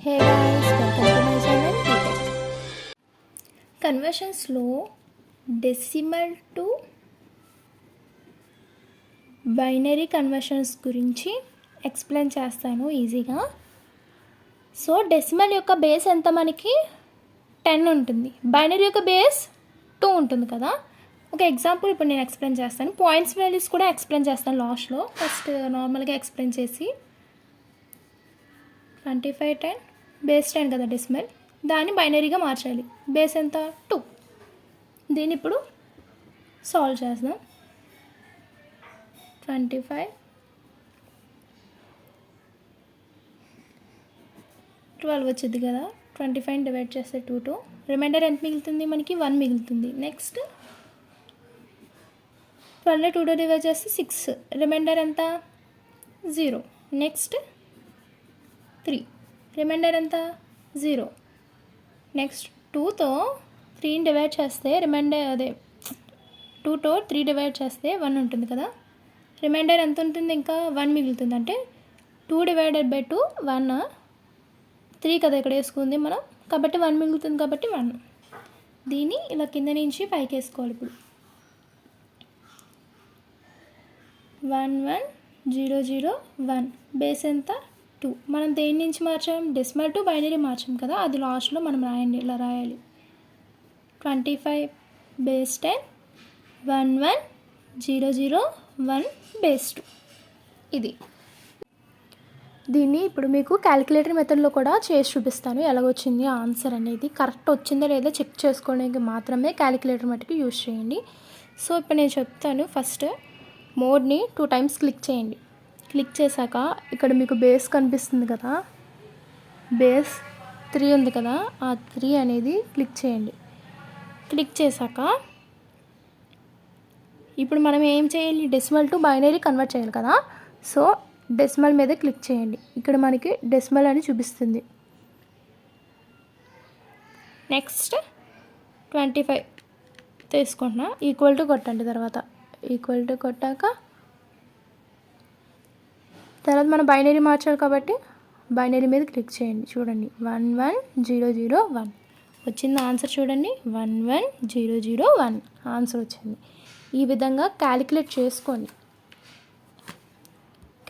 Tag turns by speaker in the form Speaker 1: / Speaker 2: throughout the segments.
Speaker 1: Hey guys, welcome to my channel BTech. కన్వర్షన్స్లో decimal to binary conversions గురించి explain చేస్తాను ఈజీగా. సో డెసిమల్ యొక్క బేస్ ఎంత మనకి 10 ఉంటుంది, బైనరీ యొక్క బేస్ 2 ఉంటుంది కదా. ఒక ఎగ్జాంపుల్ ఇప్పుడు నేను ఎక్స్ప్లెయిన్ చేస్తాను, పాయింట్స్ వాల్యూస్ కూడా ఎక్స్ప్లెయిన్ చేస్తాను లాస్ట్లో. ఫస్ట్ నార్మల్గా ఎక్స్ప్లెయిన్ చేసి 2510 బేస్ 10 కదా డెసిమల్, దాన్ని బైనరీగా మార్చాలి. బేస్ ఎంత 2. దీన్ని ఇప్పుడు సాల్వ్ చేద్దాం. 12 వచ్చింది కదా, 25 డివైడ్ చేస్తే 2 రిమైండర్ ఎంత మిగులుతుంది మనకి? 1 మిగులుతుంది. నెక్స్ట్ 12 2 డివైడ్ చేస్తే 6, రిమైండర్ ఎంత? 0. నెక్స్ట్ 3, రిమైండర్ ఎంత? 0. నెక్స్ట్ 2తో 3 డివైడ్ చేస్తే రిమైండర్ 2తో 3 డివైడ్ చేస్తే 1 ఉంటుంది కదా, రిమైండర్ ఎంత ఉంటుంది? ఇంకా 1 మిగులుతుంది. అంటే 2 డివైడెడ్ బై 2 1, 3 కదా ఇక్కడ వేసుకుంది మనం, కాబట్టి 1 మిగులుతుంది కాబట్టి 1. దీన్ని ఇలా కింద నుంచి పైకి వేసుకోవాలి. ఇప్పుడు 1 1 0 0 1 బేస్ ఎంత? 2. మనం దేని నుంచి మార్చాం? డెసిమల్ టు బైనరీ మార్చాం కదా, అది లాస్ట్లో మనం రాయండి. ఇలా రాయాలి. 25 బేస్ 10 1 1 0 0 1 బేస్ 2. ఇది. దీన్ని ఇప్పుడు మీకు క్యాలిక్యులేటర్ మెథడ్లో కూడా చేసి చూపిస్తాను, ఎలాగొచ్చింది ఆన్సర్ అనేది. కరెక్ట్ వచ్చిందో లేదో చెక్ చేసుకోవడానికి మాత్రమే క్యాలిక్యులేటర్ మెథడ్ యూజ్ చేయండి. సో ఇప్పుడు నేను చెప్తాను. ఫస్ట్ మోడ్ని 2 టైమ్స్ క్లిక్ చేయండి. క్లిక్ చేశాక ఇక్కడ మీకు బేస్ కనిపిస్తుంది కదా, బేస్ 3 ఉంది కదా, ఆ 3 అనేది క్లిక్ చేయండి. క్లిక్ చేశాక ఇప్పుడు మనం ఏం చేయాలి? డెసిమల్ టు బైనరీ కన్వర్ట్ చేయాలి కదా. సో డెసిమల్ మీద క్లిక్ చేయండి. ఇక్కడ మనకి డెసిమల్ అని చూపిస్తుంది. నెక్స్ట్ 25 తీసుకుంటున్నా, ఈక్వల్ టు కొట్టండి. తర్వాత ఈక్వల్ టు కొట్టాక తర్వాత మనం బైనరీ మార్చాలి కాబట్టి బైనరీ మీద క్లిక్ చేయండి. చూడండి 1 1 0 0 1 వచ్చింది ఆన్సర్. చూడండి 1 1 0 0 1 ఆన్సర్ వచ్చింది. ఈ విధంగా క్యాలిక్యులేట్ చేసుకోండి.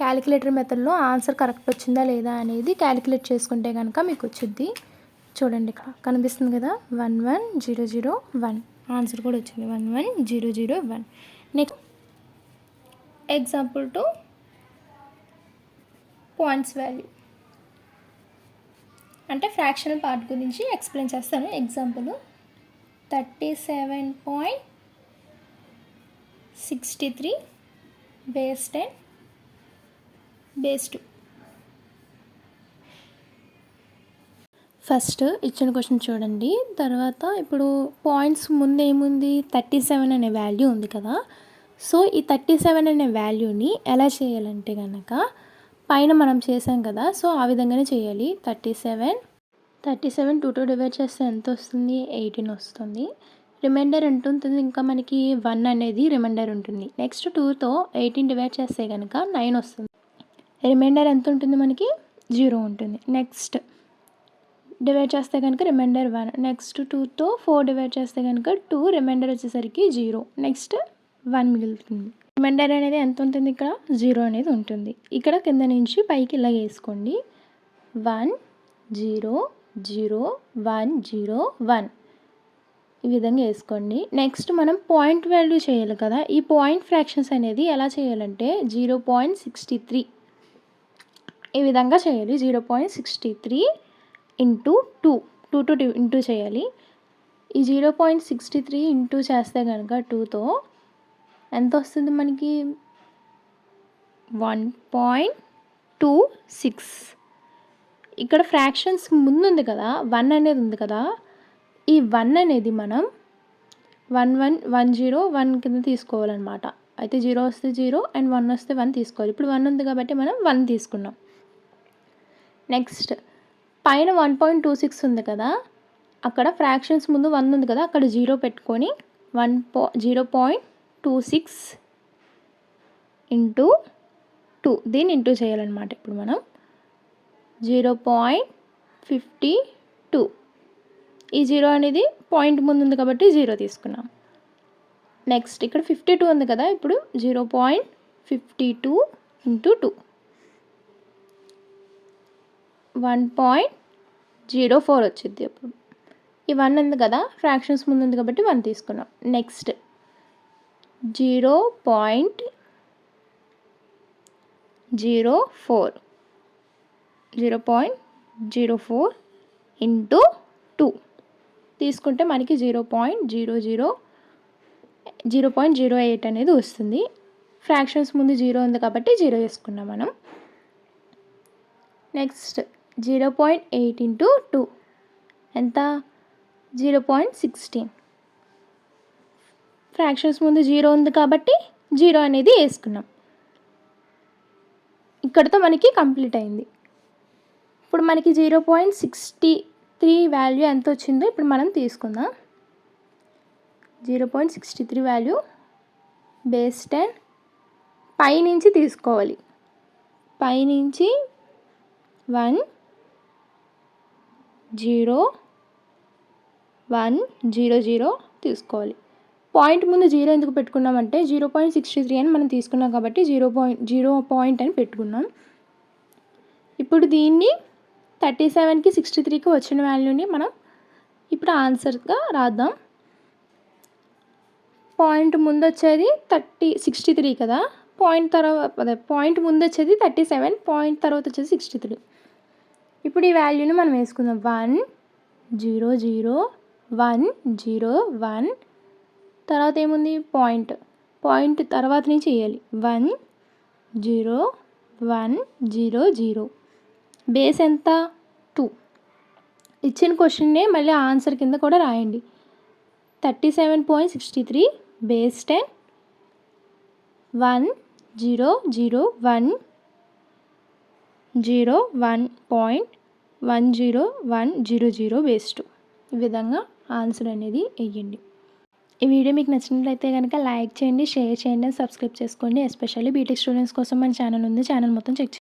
Speaker 1: క్యాలిక్యులేటర్ మెథడ్లో ఆన్సర్ కరెక్ట్ వచ్చిందా లేదా అనేది క్యాలిక్యులేట్ చేసుకుంటే కనుక మీకు వచ్చింది. చూడండి ఇక్కడ కనిపిస్తుంది కదా, 1 1 0 0 1 ఆన్సర్ కూడా వచ్చింది. 1 1 0 0 1. నెక్స్ట్ ఎగ్జాంపుల్ 2 పాయింట్స్ వాల్యూ అంటే ఫ్రాక్షనల్ పార్ట్ గురించి ఎక్స్ప్లెయిన్ చేస్తాను. Example 37.63 base 10 base 2. ఫస్ట్ ఇచ్చిన క్వశ్చన్ చూడండి. తర్వాత ఇప్పుడు పాయింట్స్ ముందు ఏముంది? 37 అనే వాల్యూ ఉంది కదా. సో ఈ 37 అనే వాల్యూని ఎలా చేయాలంటే కనుక పైన మనం చేసాం కదా, సో ఆ విధంగానే చేయాలి. 37 2తో డివైడ్ చేస్తే ఎంత వస్తుంది? 18 వస్తుంది. రిమైండర్ ఎంత ఉంటుంది? ఇంకా మనకి 1 అనేది రిమైండర్ ఉంటుంది. నెక్స్ట్ 2తో 18 డివైడ్ చేస్తే కనుక 9 వస్తుంది. రిమైండర్ ఎంత ఉంటుంది మనకి? 0 ఉంటుంది. నెక్స్ట్ డివైడ్ చేస్తే కనుక రిమైండర్ 1. నెక్స్ట్ 2తో 4 డివైడ్ చేస్తే కనుక 2, రిమైండర్ వచ్చేసరికి 0. నెక్స్ట్ 1 మిగులుతుంది. రిమైండర్ అనేది ఎంత ఉంటుంది? ఇక్కడ 0 అనేది ఉంటుంది. ఇక్కడ కింద నుంచి పైకి ఇలా వేసుకోండి. 1 0 0 1 0 1 ఈ విధంగా వేసుకోండి. నెక్స్ట్ మనం పాయింట్ వాల్యూ చేయాలి కదా. ఈ పాయింట్ ఫ్రాక్షన్స్ అనేది ఎలా చేయాలంటే 0.63 ఈ విధంగా చేయాలి. 0.63 ఇంటూ 2 ఇంటూ చేయాలి. ఈ 0.63 ఇంటూ చేస్తే కనుక 2తో ఎంత వస్తుంది మనకి? 1.26. ఇక్కడ ఫ్రాక్షన్స్ ముందు ఉంది కదా, 1 అనేది ఉంది కదా, ఈ 1 అనేది మనం 1 1 1 0 1 కింద తీసుకోవాలన్నమాట. అయితే 0 వస్తే 0 అండ్ 1 వస్తే 1 తీసుకోవాలి. ఇప్పుడు 1 ఉంది కాబట్టి మనం 1 తీసుకున్నాం. నెక్స్ట్ పైన 1.26 ఉంది కదా, అక్కడ ఫ్రాక్షన్స్ ముందు 1 ఉంది కదా, అక్కడ 0 పెట్టుకొని 0.26 ఇంటూ 2 దీన్ని ఇంటూ చేయాలన్నమాట. ఇప్పుడు మనం 0.26 52. ఈ 0 అనేది పాయింట్ ముందు ఉంది కాబట్టి 0 తీసుకున్నాం. నెక్స్ట్ ఇక్కడ 52 ఉంది కదా, ఇప్పుడు 0.52 ఇంటూ 2 1.04 వచ్చింది. అప్పుడు ఈ 1 ఉంది కదా, ఫ్రాక్షన్స్ ముందు ఉంది కాబట్టి 1 తీసుకున్నాం. నెక్స్ట్ 0.04 ఇంటూ 2 తీసుకుంటే మనకి 0.08 అనేది వస్తుంది. ఫ్రాక్షన్స్ ముందు 0 ఉంది కాబట్టి 0 వేసుకున్నాం మనం. నెక్స్ట్ 0.8 ఇంటూ 2 ఎంత? 0.16. ఫ్రాక్షన్స్ ముందు 0 ఉంది కాబట్టి 0 అనేది వేసుకున్నాం. ఇక్కడితో మనకి కంప్లీట్ అయింది. ఇప్పుడు మనకి 0.63 వాల్యూ ఎంత వచ్చిందో ఇప్పుడు మనం తీసుకుందాం. 0.63 వాల్యూ బేస్ 10 పైనుంచి తీసుకోవాలి. పైనుంచి 1 0 1 0 0 తీసుకోవాలి. పాయింట్ ముందు 0 ఎందుకు పెట్టుకున్నామంటే 0.63 అని మనం తీసుకున్నాం కాబట్టి 0 పాయింట్ అని పెట్టుకున్నాం. ఇప్పుడు దీన్ని 37కి 63కి వచ్చిన వాల్యూని మనం ఇప్పుడు ఆన్సర్గా రాద్దాం. పాయింట్ ముందు వచ్చేది 63 కదా, పాయింట్ ముందు వచ్చేది 37, పాయింట్ తర్వాత వచ్చేది 63. ఇప్పుడు ఈ వాల్యూని మనం వేసుకుందాం. 1 0 0 1 0 1 తర్వాత ఏముంది? పాయింట్ తర్వాత నుంచి వేయాలి. 1 0 1 0 0 బేస్ ఎంత? 2. ఇచ్చిన క్వశ్చన్నే మళ్ళీ ఆన్సర్ కింద కూడా రాయండి. 37.63 బేస్ 10 1 0 0 1 0 1.10100 బేస్ 2. ఈ విధంగా ఆన్సర్ అనేది వేయండి. ఈ వీడియో మీకు నచ్చినట్లయితే కనుక లైక్ చేయండి, షేర్ చేయండి, సబ్స్క్రైబ్ చేసుకోండి. ఎస్పెషల్లీ బీటెక్ స్టూడెంట్స్ కోసం మన ఛానల్ ఉంది. ఛానల్ మొత్తం చెక్ చేయండి.